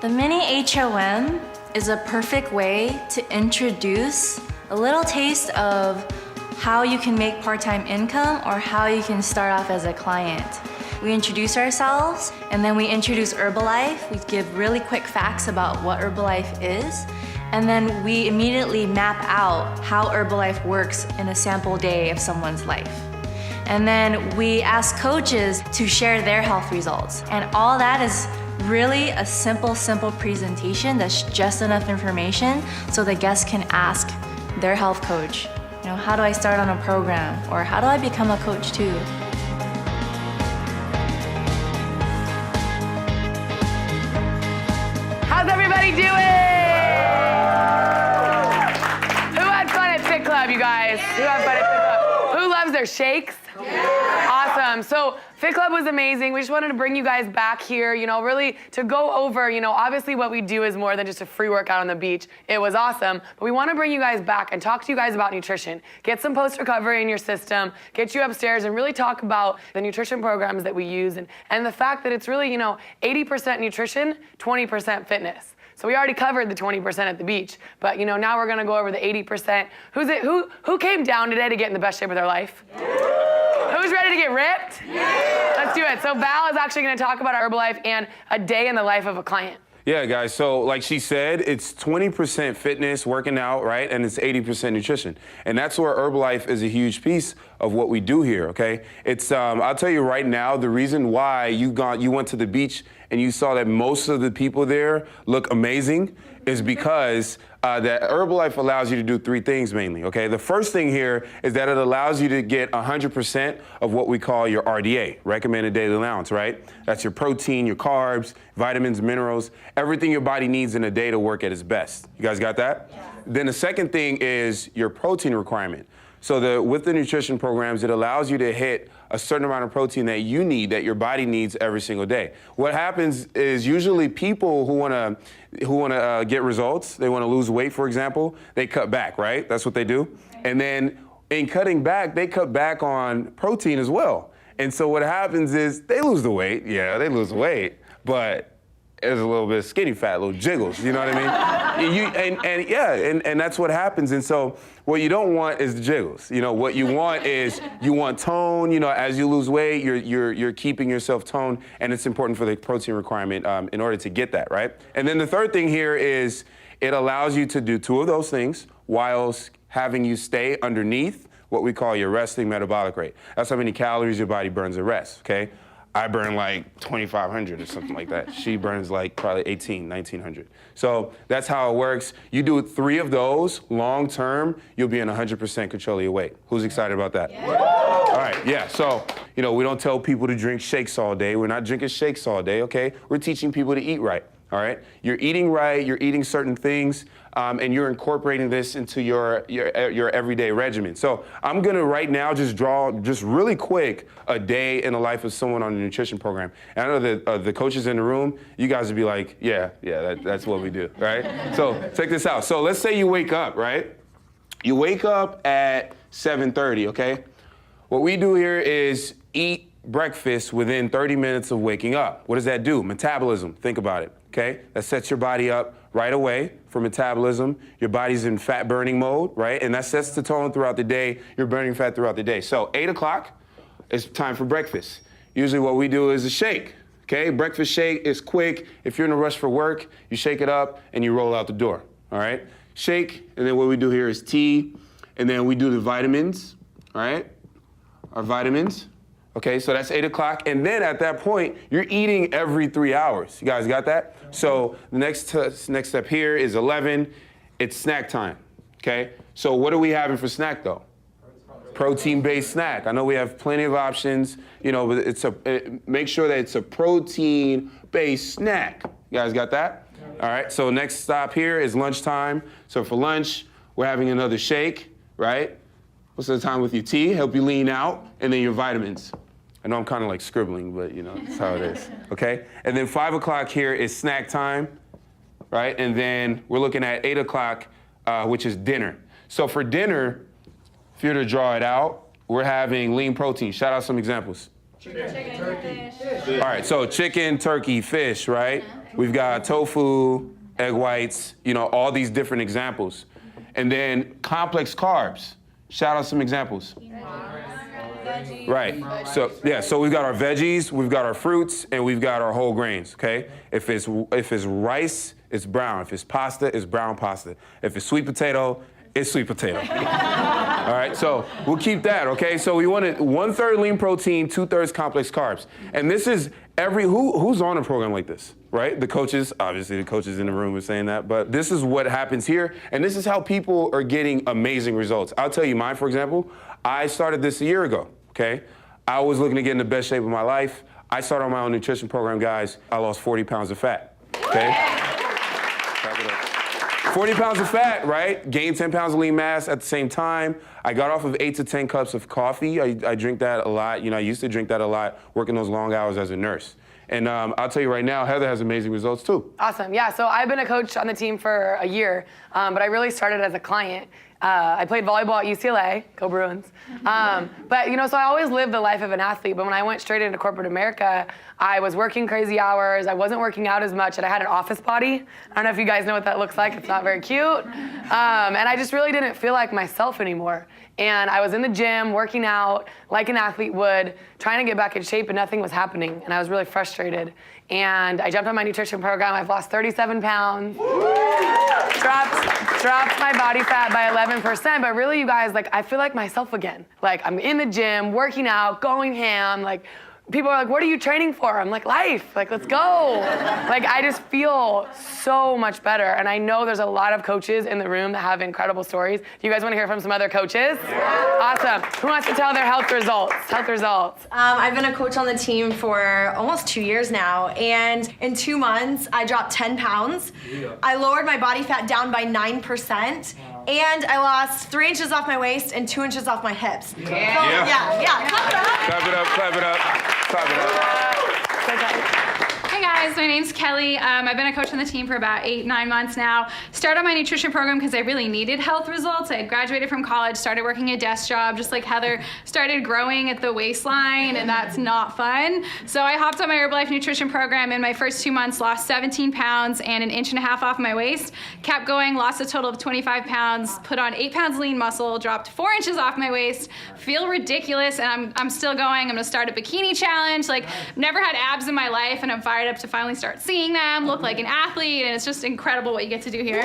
The mini HOM is a perfect way to introduce a little taste of how you can make part-time income or how you can start off as a client. We introduce ourselves and then we introduce Herbalife. We give really quick facts about what Herbalife is. And then we immediately map out how Herbalife works in a sample day of someone's life. And then we ask coaches to share their health results. And all that is really a simple presentation that's just enough information so the guests can ask their health coach, how do I start on a program? Or how do I become a coach too? How's everybody doing? Who had fun at Fit Club, you guys? Who had fun at Fit Club? Who loves their shakes? Yeah. Awesome. So Fit Club was amazing. We just wanted to bring you guys back here, really to go over, obviously what we do is more than just a free workout on the beach. It was awesome, but we want to bring you guys back and talk to you guys about nutrition. Get some post-recovery in your system, get you upstairs and really talk about the nutrition programs that we use and the fact that it's really, 80% nutrition, 20% fitness. So we already covered the 20% at the beach, but now we're gonna go over the 80%. Who came down today to get in the best shape of their life? Who's ready to get ripped? Yeah. Let's do it. So Val is actually going to talk about Herbalife and a day in the life of a client. Yeah, guys, so like she said, it's 20% fitness, working out, right? And it's 80% nutrition. And that's where Herbalife is a huge piece of what we do here, okay? It's, I'll tell you right now, the reason why you went to the beach and you saw that most of the people there look amazing is because that Herbalife allows you to do three things mainly, okay? The first thing here is that it allows you to get 100% of what we call your RDA, recommended daily allowance, right? That's your protein, your carbs, vitamins, minerals, everything your body needs in a day to work at its best. You guys got that? Yeah. Then the second thing is your protein requirement. So with the nutrition programs, it allows you to hit a certain amount of protein that you need, that your body needs every single day. What happens is usually people who wanna get results, they wanna lose weight, for example, they cut back, right? That's what they do. And then in cutting back, they cut back on protein as well. And so what happens is they lose the weight. Yeah, they lose the weight, but there's a little bit of skinny fat, little jiggles, you know what I mean? And that's what happens. And so what you don't want is the jiggles. What you want is you want tone. As you lose weight, you're keeping yourself toned, and it's important for the protein requirement in order to get that, right? And then the third thing here is it allows you to do two of those things whilst having you stay underneath what we call your resting metabolic rate. That's how many calories your body burns at rest, okay? I burn like 2,500 or something like that. She burns like probably 1,900. So that's how it works. You do three of those long term, you'll be in 100% control of your weight. Who's excited about that? Yeah. All right, yeah, so, we don't tell people to drink shakes all day. We're not drinking shakes all day, okay? We're teaching people to eat right, all right? You're eating right, you're eating certain things, and you're incorporating this into your everyday regimen. So I'm gonna right now just draw really quick a day in the life of someone on a nutrition program. And I know that the coaches in the room, you guys would be like, yeah, that's what we do, right? So check this out. So let's say you wake up, right? You wake up at 7:30, okay? What we do here is eat breakfast within 30 minutes of waking up. What does that do? Metabolism, think about it, okay? That sets your body up right away for metabolism. Your body's in fat burning mode, right? And that sets the tone throughout the day. You're burning fat throughout the day. So 8 o'clock, it's time for breakfast. Usually what we do is a shake, okay? Breakfast shake is quick. If you're in a rush for work, you shake it up and you roll out the door, all right? Shake, and then what we do here is tea, and then we do the vitamins, all right? Our vitamins. Okay, so that's 8 o'clock, and then at that point, you're eating every 3 hours. You guys got that? So the next step here is 11. It's snack time, okay? So what are we having for snack, though? Protein-based snack. I know we have plenty of options, but make sure that it's a protein-based snack. You guys got that? All right, so next stop here is lunchtime. So for lunch, we're having another shake, right? Most of the time with your tea, help you lean out, and then your vitamins. I know I'm kind of like scribbling, but that's how it is, okay? And then 5 o'clock here is snack time, right? And then we're looking at 8 o'clock, which is dinner. So for dinner, if you were to draw it out, we're having lean protein. Shout out some examples. All right, so chicken, turkey, fish, right? We've got tofu, egg whites, all these different examples. And then complex carbs. Shout out some examples. Right. So we've got our veggies, we've got our fruits, and we've got our whole grains, okay? If it's rice, it's brown. If it's pasta, it's brown pasta. If it's sweet potato, it's sweet potato. All right, so we'll keep that, okay? So we wanted 1/3 lean protein, 2/3 complex carbs. And this is who's on a program like this, right? The coaches, obviously the coaches in the room are saying that, but this is what happens here, and this is how people are getting amazing results. I'll tell you mine, for example. I started this a year ago, okay? I was looking to get in the best shape of my life. I started on my own nutrition program, guys. I lost 40 pounds of fat, okay? Clap it up. 40 pounds of fat, right? Gained 10 pounds of lean mass at the same time. I got off of 8 to 10 cups of coffee. I drink that a lot. I used to drink that a lot, working those long hours as a nurse. And I'll tell you right now, Heather has amazing results too. Awesome, yeah, so I've been a coach on the team for a year, but I really started as a client. I played volleyball at UCLA, go Bruins. But so I always lived the life of an athlete, but when I went straight into corporate America, I was working crazy hours, I wasn't working out as much, and I had an office body. I don't know if you guys know what that looks like, it's not very cute. And I just really didn't feel like myself anymore. And I was in the gym, working out like an athlete would, trying to get back in shape, and nothing was happening. And I was really frustrated. And I jumped on my nutrition program. I've lost 37 pounds. Dropped my body fat by 11%. But really, you guys, I feel like myself again. I'm in the gym, working out, going ham, people are like, what are you training for? I'm like, life, let's go. I just feel so much better. And I know there's a lot of coaches in the room that have incredible stories. Do you guys want to hear from some other coaches? Yeah. Awesome. Who wants to tell their health results? I've been a coach on the team for almost 2 years now. And in 2 months, I dropped 10 pounds. Yeah. I lowered my body fat down by 9%. And I lost 3 inches off my waist and 2 inches off my hips. Yeah. Yeah. Clap it up. Clap it up. Clap it up. Hey guys, my name's Kelly. I've been a coach on the team for about 8-9 months now. Started my nutrition program because I really needed health results. I had graduated from college, started working a desk job, just like Heather, started growing at the waistline, and that's not fun. So I hopped on my Herbalife nutrition program. In my first 2 months, lost 17 pounds and 1.5 inches off my waist. Kept going, lost a total of 25 pounds, put on 8 pounds lean muscle, dropped 4 inches off my waist, feel ridiculous, and I'm still going. I'm gonna start a bikini challenge. Never had abs in my life, and I'm fired up to finally start seeing them, look like an athlete, and it's just incredible what you get to do here.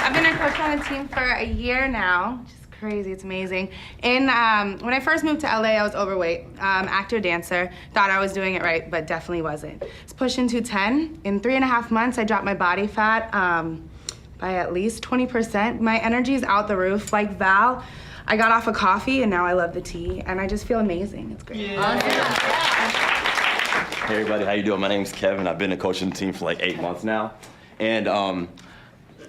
I've been a coach on the team for a year now, which is crazy, it's amazing. When I first moved to LA, I was overweight, actor, dancer, thought I was doing it right, but definitely wasn't. It's pushing 210. In 3.5 months, I dropped my body fat by at least 20%. My energy's out the roof. Like Val, I got off of coffee, and now I love the tea, and I just feel amazing. It's great. Yeah. Hey everybody, how you doing? My name's Kevin. I've been a coach on the team for 8 months now. And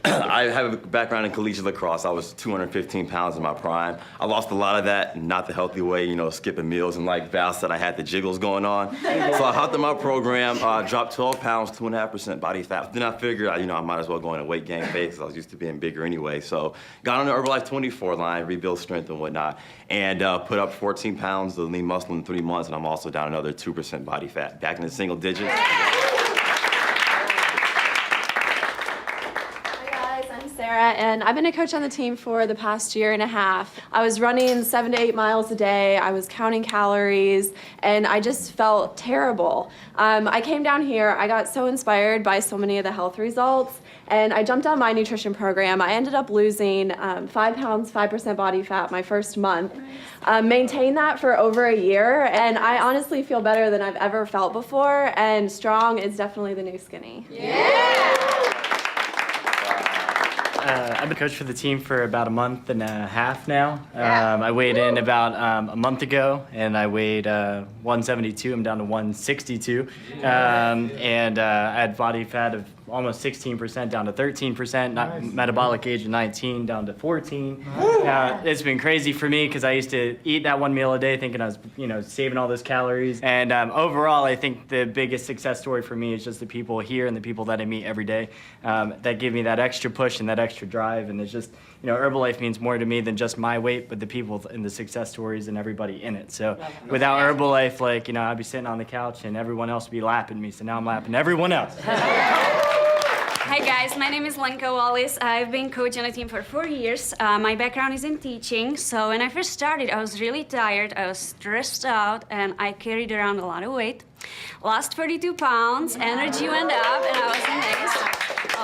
I have a background in collegiate lacrosse. I was 215 pounds in my prime. I lost a lot of that, not the healthy way, skipping meals. And like Val said, I had the jiggles going on. So I hopped in my program, dropped 12 pounds, 2.5% body fat. Then I figured, I might as well go in a weight gain phase because I was used to being bigger anyway. So got on the Herbalife 24 line, rebuild strength and whatnot, and put up 14 pounds of lean muscle in 3 months. And I'm also down another 2% body fat, back in the single digits. And I've been a coach on the team for the past 1.5 years. I was running 7 to 8 miles a day. I was counting calories, and I just felt terrible. I came down here. I got so inspired by so many of the health results, and I jumped on my nutrition program. I ended up losing 5 pounds, 5% body fat my first month. Maintained that for over a year, and I honestly feel better than I've ever felt before, and strong is definitely the new skinny. Yeah! I've been coach for the team for about 1.5 months now. I weighed in about a month ago, and I weighed 172. I'm down to 162. And I had body fat of almost 16% down to 13%, nice. Metabolic age of 19 down to 14. It's been crazy for me because I used to eat that 1 meal a day thinking I was saving all those calories. And overall, I think the biggest success story for me is just the people here and the people that I meet every day that give me that extra push and that extra drive. And it's just Herbalife means more to me than just my weight, but the people and the success stories and everybody in it. So without Herbalife, I'd be sitting on the couch and everyone else would be lapping me. So now I'm lapping everyone else. Hi guys, my name is Lenka Wallis. I've been coaching a team for 4 years. My background is in teaching, so when I first started, I was really tired, I was stressed out, and I carried around a lot of weight. Lost 32 pounds, energy went up, and I was amazed.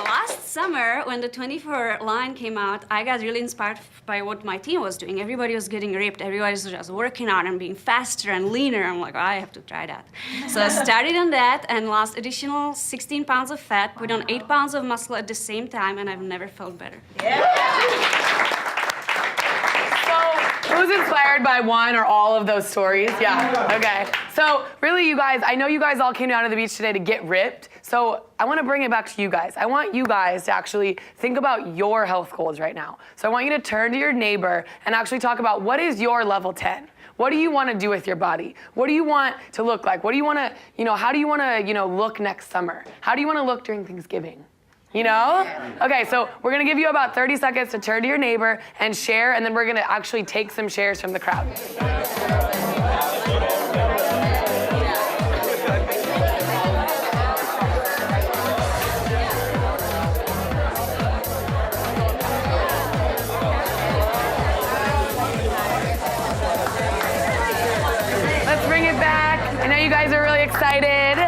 Last summer, when the 24 line came out, I got really inspired by what my team was doing. Everybody was getting ripped, everybody was just working out and being faster and leaner. I'm like, I have to try that. So I started on that and lost additional 16 pounds of fat, put on 8 pounds of muscle at the same time, and I've never felt better. Who's inspired by one or all of those stories? Yeah, okay. So really, you guys, I know you guys all came down to the beach today to get ripped, so I want to bring it back to you guys. I want you guys to actually think about your health goals right now. So I want you to turn to your neighbor and actually talk about what is your level 10? What do you want to do with your body? What do you want to look like? What do you want to, how do you want to, look next summer? How do you want to look during Thanksgiving? Okay, so we're gonna give you about 30 seconds to turn to your neighbor and share, and then we're gonna actually take some shares from the crowd. Let's bring it back. I know you guys are really excited.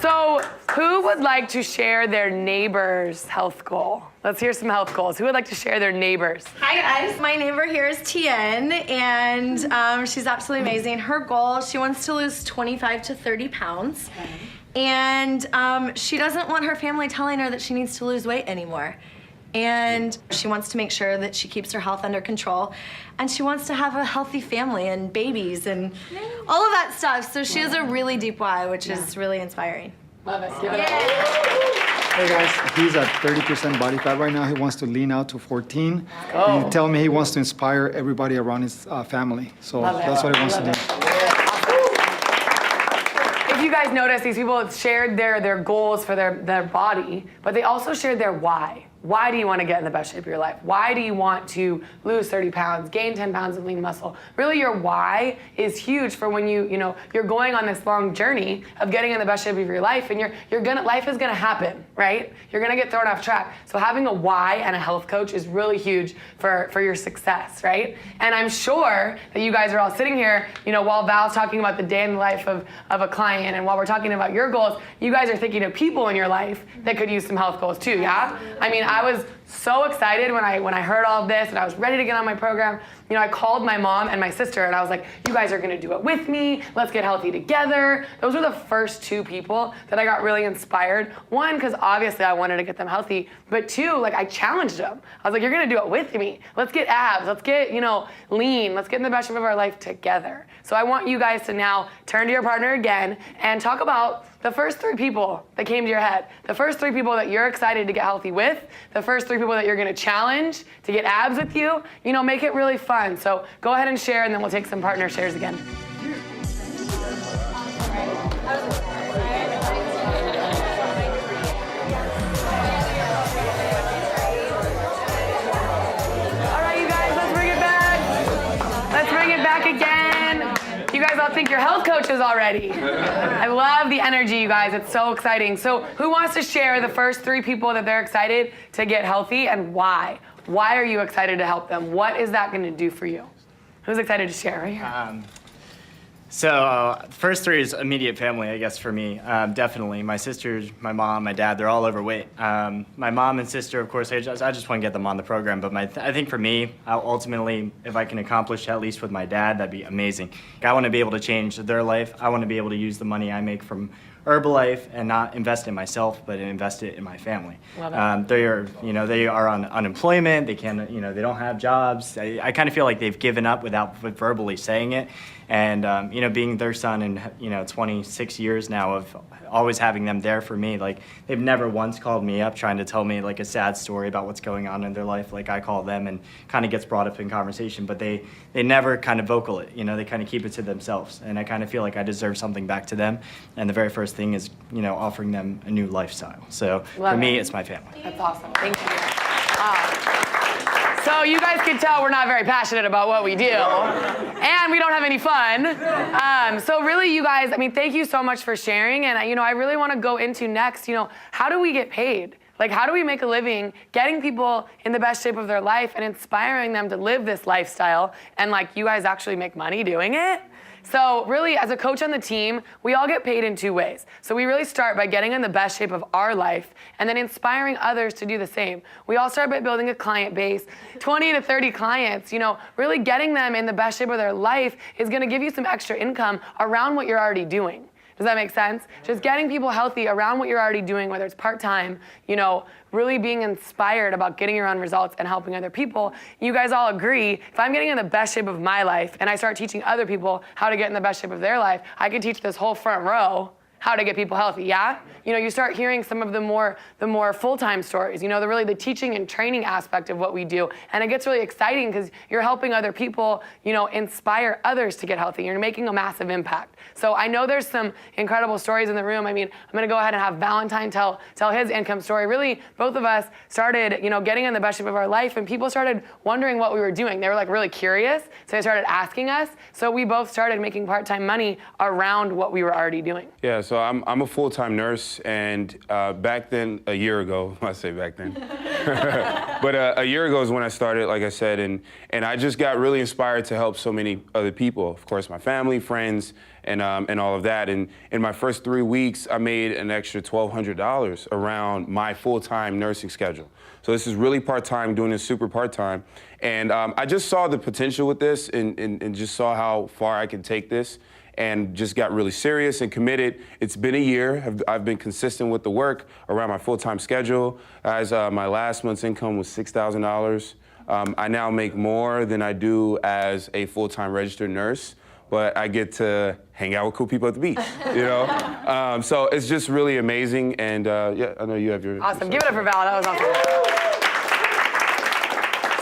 So, who would like to share their neighbor's health goal? Let's hear some health goals. Who would like to share their neighbor's? Hi guys, my neighbor here is Tien, and she's absolutely amazing. Her goal, she wants to lose 25 to 30 pounds, and she doesn't want her family telling her that she needs to lose weight anymore. And she wants to make sure that she keeps her health under control, and she wants to have a healthy family and babies and all of that stuff. So she has a really deep why, which is really inspiring. Love it. Give it up. Hey guys, he's at 30% body fat right now. He wants to lean out to 14. He tell me he wants to inspire everybody around his family. So that's what he wants to do. If you guys notice, these people shared their goals for their body, but they also shared their why. Why do you want to get in the best shape of your life? Why do you want to lose 30 pounds, gain 10 pounds of lean muscle? Really, your why is huge for when you're going on this long journey of getting in the best shape of your life, and life is gonna happen, right? You're gonna get thrown off track. So having a why and a health coach is really huge for your success, right? And I'm sure that you guys are all sitting here, while Val's talking about the day in the life of a client, and while we're talking about your goals, you guys are thinking of people in your life that could use some health goals too, yeah? I mean, I was so excited when I heard all of this, and I was ready to get on my program. I called my mom and my sister, and I was like, you guys are gonna do it with me. Let's get healthy together. Those were the first two people that I got really inspired. One, because obviously I wanted to get them healthy, but two, I challenged them. I was like, you're gonna do it with me. Let's get abs, let's get, lean, let's get in the best shape of our life together. So I want you guys to now turn to your partner again and talk about the first 3 people that came to your head, the first 3 people that you're excited to get healthy with, the first 3 people that you're gonna challenge to get abs with you, make it really fun. So go ahead and share, and then we'll take some partner shares again. All right, you guys, let's bring it back. Let's bring it back again. You guys all think you're health coaches already. I love the energy, you guys. It's so exciting. So who wants to share the first 3 people that they're excited to get healthy, and why? Why are you excited to help them? What is that going to do for you? Who's excited to share right here? So first 3 is immediate family, I guess, for me. Definitely. My sisters, my mom, my dad, they're all overweight. My mom and sister, of course, I just want to get them on the program. But I think for me, ultimately, if I can accomplish at least with my dad, that'd be amazing. I want to be able to change their life. I want to be able to use the money I make from Herbalife and not invest in myself, but invest it in my family. They are on unemployment. They can't, they don't have jobs. I kind of feel like they've given up without verbally saying it. And being their son in 26 years now of always having them there for me, they've never once called me up trying to tell me a sad story about what's going on in their life. I call them and kind of gets brought up in conversation, but they never kind of vocal it. They kind of keep it to themselves, and I kind of feel like I deserve something back to them. And the very first thing is offering them a new lifestyle. So for me, it's my family. That's awesome. Thank you. So you guys can tell we're not very passionate about what we do. And we don't have any fun. So really, you guys, I mean, thank you so much for sharing. And, I really want to go into next, how do we get paid? Like, how do we make a living getting people in the best shape of their life and inspiring them to live this lifestyle and, like, you guys actually make money doing it? So really, as a coach on the team, we all get paid in 2 ways. So we really start by getting in the best shape of our life and then inspiring others to do the same. We all start by building a client base, 20 to 30 clients. Really getting them in the best shape of their life is gonna give you some extra income around what you're already doing. Does that make sense? Just getting people healthy around what you're already doing, whether it's part-time, really being inspired about getting your own results and helping other people. You guys all agree, if I'm getting in the best shape of my life and I start teaching other people how to get in the best shape of their life, I can teach this whole front row how to get people healthy, yeah? You start hearing some of the more full-time stories, the teaching and training aspect of what we do. And it gets really exciting because you're helping other people, inspire others to get healthy. You're making a massive impact. So I know there's some incredible stories in the room. I mean, I'm gonna go ahead and have Valentine tell his income story. Really, both of us started, getting in the best shape of our life, and people started wondering what we were doing. They were like really curious, so they started asking us. So we both started making part-time money around what we were already doing. Yeah, so I'm a full-time nurse, and back then, a year ago, I say back then, but a year ago is when I started, like I said, and I just got really inspired to help so many other people. Of course, my family, friends, and all of that. And in my first 3 weeks, I made an extra $1,200 around my full-time nursing schedule. So this is really part-time, doing this super part-time. And I just saw the potential with this and just saw how far I could take this, and just got really serious and committed. It's been a year. I've been consistent with the work around my full-time schedule. As my last month's income was $6,000. I now make more than I do as a full-time registered nurse, but I get to hang out with cool people at the beach, So it's just really amazing, and yeah, I know you have your... Awesome, give it up for Val, that was awesome.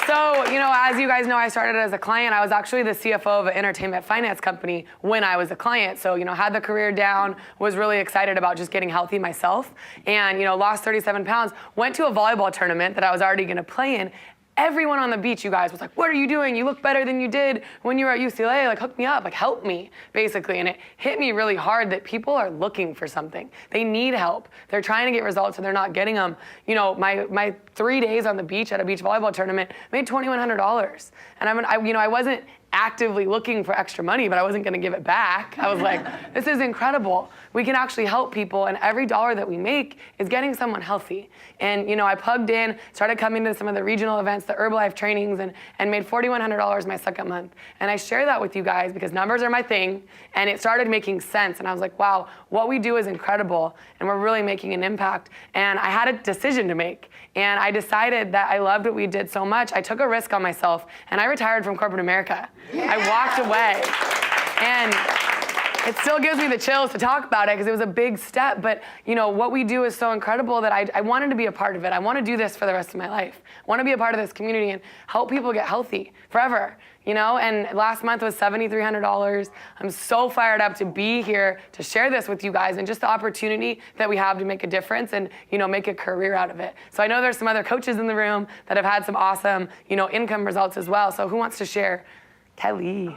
So, as you guys know, I started as a client. I was actually the CFO of an entertainment finance company when I was a client. So, had the career down, was really excited about just getting healthy myself, and, lost 37 pounds, went to a volleyball tournament that I was already gonna play in. Everyone on the beach, you guys, was like, what are you doing? You look better than you did when you were at UCLA. Like, hook me up, like, help me, basically. And it hit me really hard that people are looking for something. They need help. They're trying to get results and they're not getting them. My 3 days on the beach at a beach volleyball tournament made $2,100. And I wasn't actively looking for extra money, but I wasn't gonna give it back. I was like, this is incredible. We can actually help people, and every dollar that we make is getting someone healthy. And I plugged in, started coming to some of the regional events, the Herbalife trainings, and made $4,100 my second month. And I share that with you guys because numbers are my thing, and it started making sense. And I was like, wow, what we do is incredible, and we're really making an impact. And I had a decision to make. And I decided that I loved what we did so much, I took a risk on myself, and I retired from corporate America. Yeah. I walked away. And it still gives me the chills to talk about it because it was a big step, but what we do is so incredible that I wanted to be a part of it. I want to do this for the rest of my life. I want to be a part of this community and help people get healthy forever. And last month was $7,300. I'm so fired up to be here to share this with you guys and just the opportunity that we have to make a difference and, make a career out of it. So I know there's some other coaches in the room that have had some awesome, income results as well. So who wants to share? Kelly.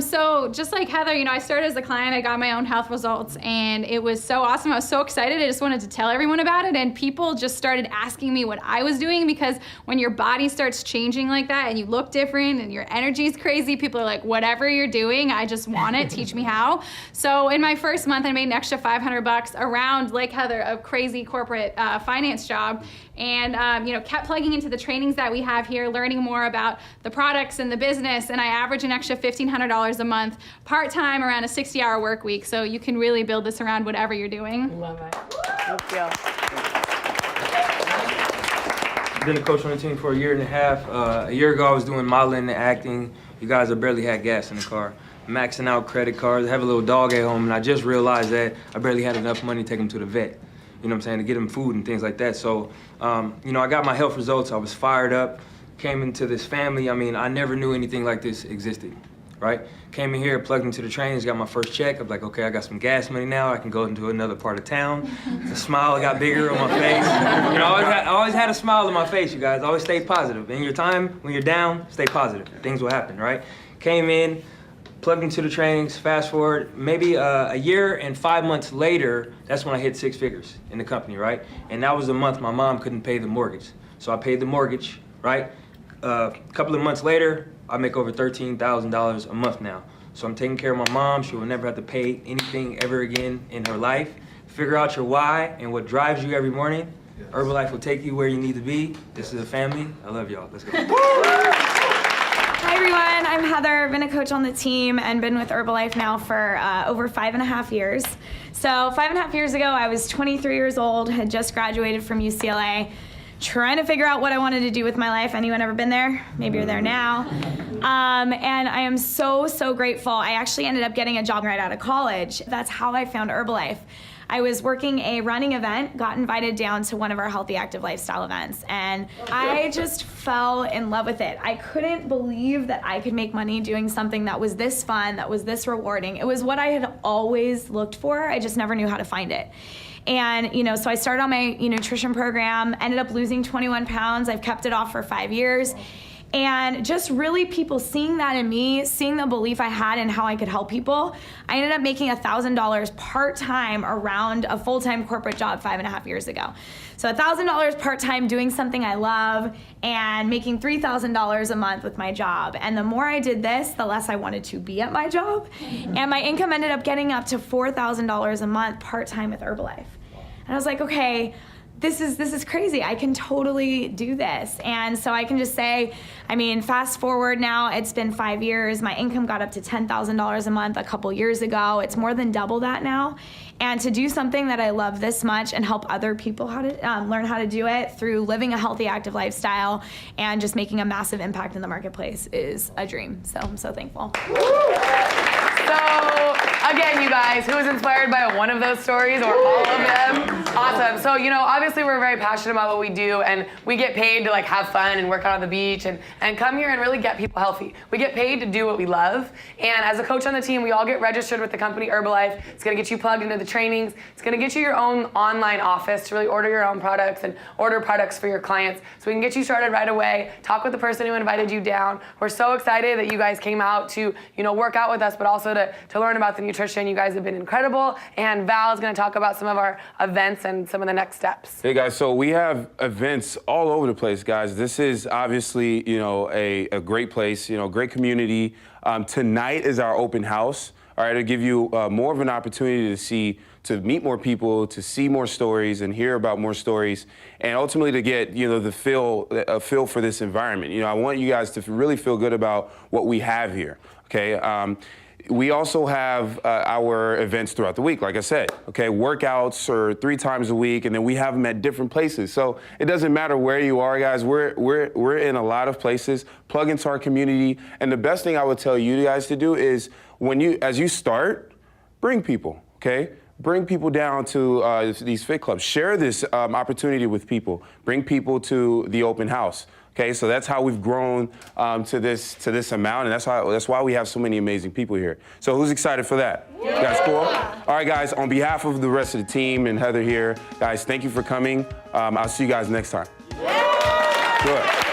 So just like Heather, I started as a client, I got my own health results, and it was so awesome. I was so excited. I just wanted to tell everyone about it, and people just started asking me what I was doing, because when your body starts changing like that and you look different and your energy is crazy, people are like, whatever you're doing, I just want it, teach me how. So in my first month, I made an extra $500 around, like Heather, a crazy corporate finance job, and kept plugging into the trainings that we have here, learning more about the products and the business, and I average an extra $1,500 a month, part-time, around a 60-hour work week, so you can really build this around whatever you're doing. Love it. Thank you. I've been a coach on the team for a year and a half. A year ago, I was doing modeling and acting. You guys, I barely had gas in the car. Maxing out credit cards. I have a little dog at home, and I just realized that I barely had enough money to take him to the vet. You know what I'm saying, to get him food and things like that. So, I got my health results. I was fired up, came into this family. I mean, I never knew anything like this existed. right? Came in here, plugged into the trainings, got my first check. I'm like, okay, I got some gas money now. I can go into another part of town. The smile got bigger on my face. You know, I always had a smile on my face, you guys. Always stay positive. In your time, when you're down, stay positive. Things will happen, right? Came in, plugged into the trainings, fast forward, maybe a year and 5 months later, that's when I hit 6 figures in the company, right? And that was the month my mom couldn't pay the mortgage. So I paid the mortgage, right? A couple of months later, I make over $13,000 a month now. So I'm taking care of my mom. She will never have to pay anything ever again in her life. Figure out your why and what drives you every morning. Yes. Herbalife will take you where you need to be. This is a family. I love y'all. Let's go. Hi everyone, I'm Heather. I've been a coach on the team and been with Herbalife now for over 5.5 years. So 5.5 years ago, I was 23 years old, had just graduated from UCLA, trying to figure out what I wanted to do with my life. Anyone ever been there? Maybe you're there now. And I am so, so grateful. I actually ended up getting a job right out of college. That's how I found Herbalife. I was working a running event, got invited down to one of our healthy active lifestyle events, and I just fell in love with it. I couldn't believe that I could make money doing something that was this fun, that was this rewarding. It was what I had always looked for. I just never knew how to find it. And, so I started on my nutrition program, ended up losing 21 pounds. I've kept it off for 5 years. And just really people seeing that in me, seeing the belief I had in how I could help people, I ended up making $1,000 part-time around a full-time corporate job 5.5 years ago. So $1,000 part-time doing something I love and making $3,000 a month with my job. And the more I did this, the less I wanted to be at my job. And my income ended up getting up to $4,000 a month part-time with Herbalife. And I was like, okay, this is crazy. I can totally do this. And so I can just say, fast forward now, it's been 5 years. My income got up to $10,000 a month a couple years ago. It's more than double that now. And to do something that I love this much and help other people how to learn how to do it through living a healthy, active lifestyle and just making a massive impact in the marketplace is a dream. So I'm so thankful. So, again, you guys, who was inspired by one of those stories or all of them? Awesome. So, obviously we're very passionate about what we do, and we get paid to have fun and work out on the beach and come here and really get people healthy. We get paid to do what we love, and as a coach on the team, we all get registered with the company Herbalife. It's gonna get you plugged into the trainings. It's gonna get you your own online office to really order your own products and order products for your clients. So we can get you started right away, talk with the person who invited you down. We're so excited that you guys came out to, work out with us, but also to learn about the nutrition. You guys have been incredible, and Val is gonna talk about some of our events and some of the next steps. Hey guys, so we have events all over the place, guys. This is obviously, a great place, great community. Tonight is our open house. All right, to give you more of an opportunity to meet more people, to see more stories and hear about more stories, and ultimately to get, a feel for this environment. I want you guys to really feel good about what we have here, okay? We also have our events throughout the week, like I said, okay? Workouts are 3 times a week, and then we have them at different places. So it doesn't matter where you are, guys. We're in a lot of places. Plug into our community. And the best thing I would tell you guys to do is as you start, bring people, okay? Bring people down to these fit clubs. Share this opportunity with people. Bring people to the open house. Okay, so that's how we've grown to this amount, and that's why we have so many amazing people here. So who's excited for that? Yeah. You guys cool? All right, guys, on behalf of the rest of the team and Heather here, guys, thank you for coming. I'll see you guys next time. Yeah. Good.